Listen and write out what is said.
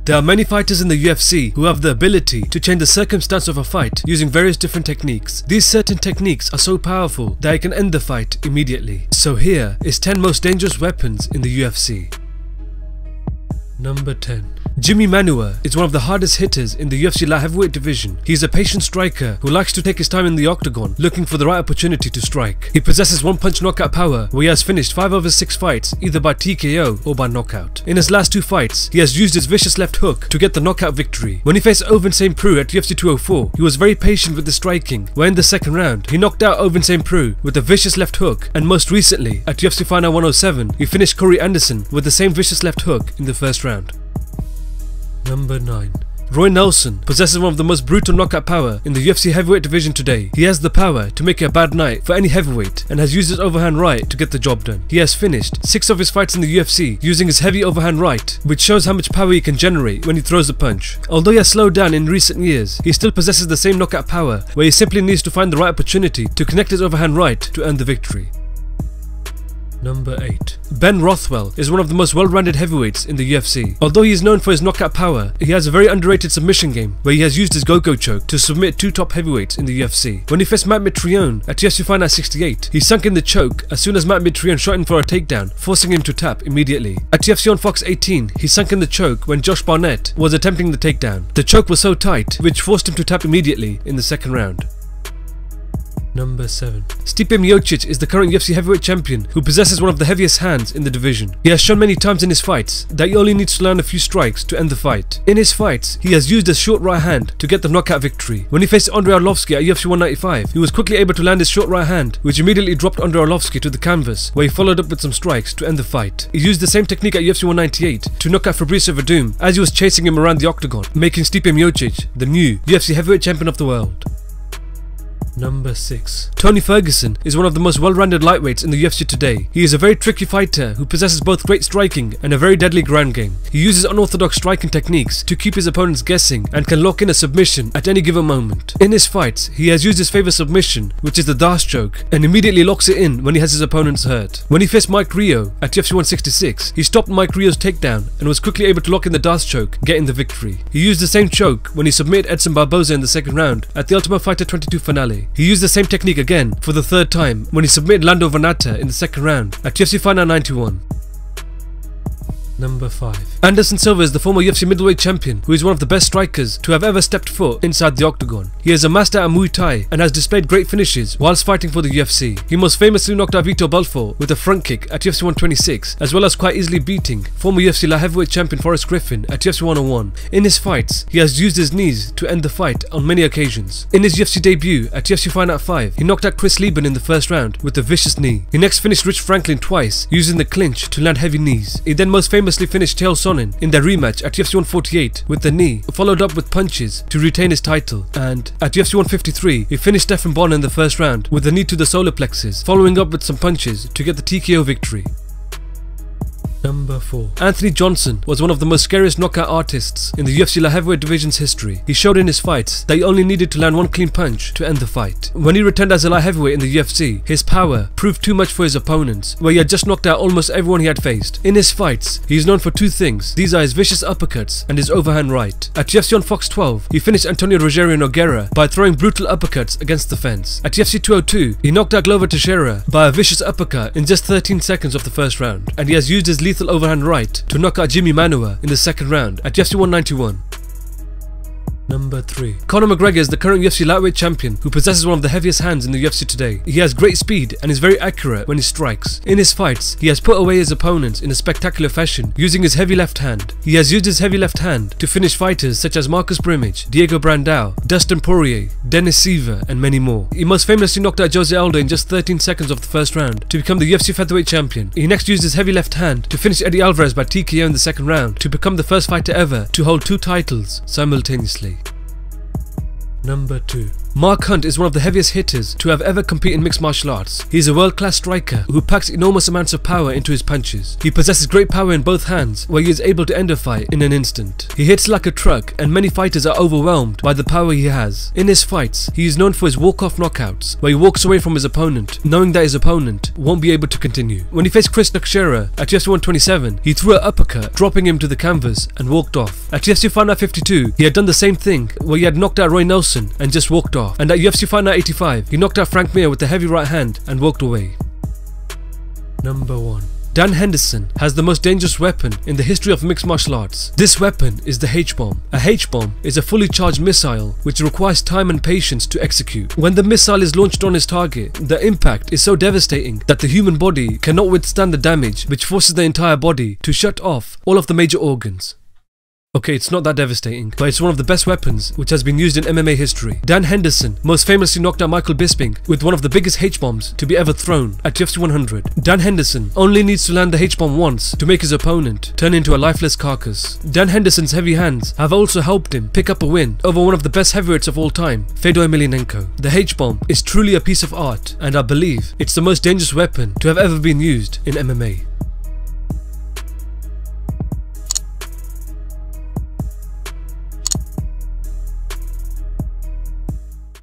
There are many fighters in the UFC who have the ability to change the circumstance of a fight using various different techniques. These certain techniques are so powerful that it can end the fight immediately. So here is 10 most dangerous weapons in the UFC. Number 10. Jimmy Manua is one of the hardest hitters in the UFC light heavyweight division. He is a patient striker who likes to take his time in the octagon, looking for the right opportunity to strike. He possesses one-punch knockout power, where he has finished 5 of his 6 fights either by TKO or by knockout. In his last 2 fights, he has used his vicious left hook to get the knockout victory. When he faced Ovince St. Preux at UFC 204, he was very patient with the striking, where in the second round, he knocked out Ovince St. Preux with a vicious left hook, and most recently, at UFC Final 107, he finished Henderson with the same vicious left hook in the first round. Number 9. Roy Nelson possesses one of the most brutal knockout power in the UFC heavyweight division today. He has the power to make it a bad night for any heavyweight and has used his overhand right to get the job done. He has finished 6 of his fights in the UFC using his heavy overhand right, which shows how much power he can generate when he throws a punch. Although he has slowed down in recent years, he still possesses the same knockout power, where he simply needs to find the right opportunity to connect his overhand right to earn the victory. Number 8. Ben Rothwell is one of the most well-rounded heavyweights in the UFC. Although he is known for his knockout power, he has a very underrated submission game where he has used his go-go choke to submit 2 top heavyweights in the UFC. When he faced Matt Mitrione at UFC Final 68, he sunk in the choke as soon as Matt Mitrione shot in for a takedown, forcing him to tap immediately. At UFC on Fox 18, he sunk in the choke when Josh Barnett was attempting the takedown. The choke was so tight, which forced him to tap immediately in the second round. Number 7. Stipe Miocic is the current UFC heavyweight champion who possesses one of the heaviest hands in the division. He has shown many times in his fights that he only needs to land a few strikes to end the fight. In his fights, he has used his short right hand to get the knockout victory. When he faced Andrei Arlovski at UFC 195, he was quickly able to land his short right hand, which immediately dropped Andrei Arlovski to the canvas, where he followed up with some strikes to end the fight. He used the same technique at UFC 198 to knock out Fabricio Verdum as he was chasing him around the octagon, making Stipe Miocic the new UFC heavyweight champion of the world. Number 6. Tony Ferguson is one of the most well-rounded lightweights in the UFC today. He is a very tricky fighter who possesses both great striking and a very deadly ground game. He uses unorthodox striking techniques to keep his opponents guessing and can lock in a submission at any given moment. In his fights, he has used his favourite submission, which is the Darce choke, and immediately locks it in when he has his opponents hurt. When he faced Mike Rio at UFC 166, he stopped Mike Rio's takedown and was quickly able to lock in the Darce choke, getting the victory. He used the same choke when he submitted Edson Barboza in the second round at the Ultimate Fighter 22 finale. He used the same technique again for the third time when he submitted Lando Vannata in the second round at UFC Final 91. Number 5. Anderson Silva is the former UFC middleweight champion who is one of the best strikers to have ever stepped foot inside the octagon. He is a master at Muay Thai and has displayed great finishes whilst fighting for the UFC. He most famously knocked out Vitor Belfort with a front kick at UFC 126, as well as quite easily beating former UFC light heavyweight champion Forrest Griffin at UFC 101. In his fights, he has used his knees to end the fight on many occasions. In his UFC debut at UFC Fight Night 5, he knocked out Chris Lieben in the first round with a vicious knee. He next finished Rich Franklin twice using the clinch to land heavy knees. He then most famously finished Chael Sonnen in their rematch at UFC 148 with the knee, followed up with punches to retain his title. And at UFC 153, he finished Stephan Bonner in the first round with a knee to the solar plexus, following up with some punches to get the TKO victory. Number 4. Anthony Johnson was one of the most scariest knockout artists in the UFC light heavyweight division's history. He showed in his fights that he only needed to land one clean punch to end the fight. When he returned as a light heavyweight in the UFC, his power proved too much for his opponents, where he had just knocked out almost everyone he had faced. In his fights, he is known for 2 things. These are his vicious uppercuts and his overhand right. At UFC on Fox 12, he finished Antonio Rogerio Nogueira by throwing brutal uppercuts against the fence. At UFC 202, he knocked out Glover Teixeira by a vicious uppercut in just 13 seconds of the first round, and he has used his lethal overhand right to knock out Jimmy Manua in the second round at UFC 191. Number 3. Conor Mcgregor is the current UFC lightweight champion who possesses one of the heaviest hands in the UFC today. He has great speed and is very accurate when he strikes. In his fights, he has put away his opponents in a spectacular fashion using his heavy left hand. He has used his heavy left hand to finish fighters such as Marcus Brimage, Diego Brandao, Dustin Poirier, Dennis Silva, and many more. He most famously knocked out Jose Aldo in just 13 seconds of the first round to become the UFC featherweight champion. He next used his heavy left hand to finish Eddie Alvarez by TKO in the second round to become the first fighter ever to hold 2 titles simultaneously. Number 2. Mark Hunt is one of the heaviest hitters to have ever competed in mixed martial arts. He is a world-class striker who packs enormous amounts of power into his punches. He possesses great power in both hands, where he is able to end a fight in an instant. He hits like a truck, and many fighters are overwhelmed by the power he has. In his fights, he is known for his walk-off knockouts, where he walks away from his opponent, knowing that his opponent won't be able to continue. When he faced Chris Teixeira at UFC 127, he threw an uppercut, dropping him to the canvas, and walked off. At UFC Fight Night 52, he had done the same thing, where he had knocked out Roy Nelson and just walked off. And at UFC Fight Night 85, he knocked out Frank Mir with the heavy right hand and walked away. Number 1. Dan Henderson has the most dangerous weapon in the history of mixed martial arts. This weapon is the H-bomb. A H-bomb is a fully charged missile which requires time and patience to execute. When the missile is launched on its target, the impact is so devastating that the human body cannot withstand the damage, which forces the entire body to shut off all of the major organs. Okay, it's not that devastating, but it's one of the best weapons which has been used in MMA history. Dan Henderson most famously knocked out Michael Bisping with one of the biggest H-bombs to be ever thrown at UFC 100. Dan Henderson only needs to land the H-bomb once to make his opponent turn into a lifeless carcass. Dan Henderson's heavy hands have also helped him pick up a win over one of the best heavyweights of all time, Fedor Emelianenko. The H-bomb is truly a piece of art, and I believe it's the most dangerous weapon to have ever been used in MMA.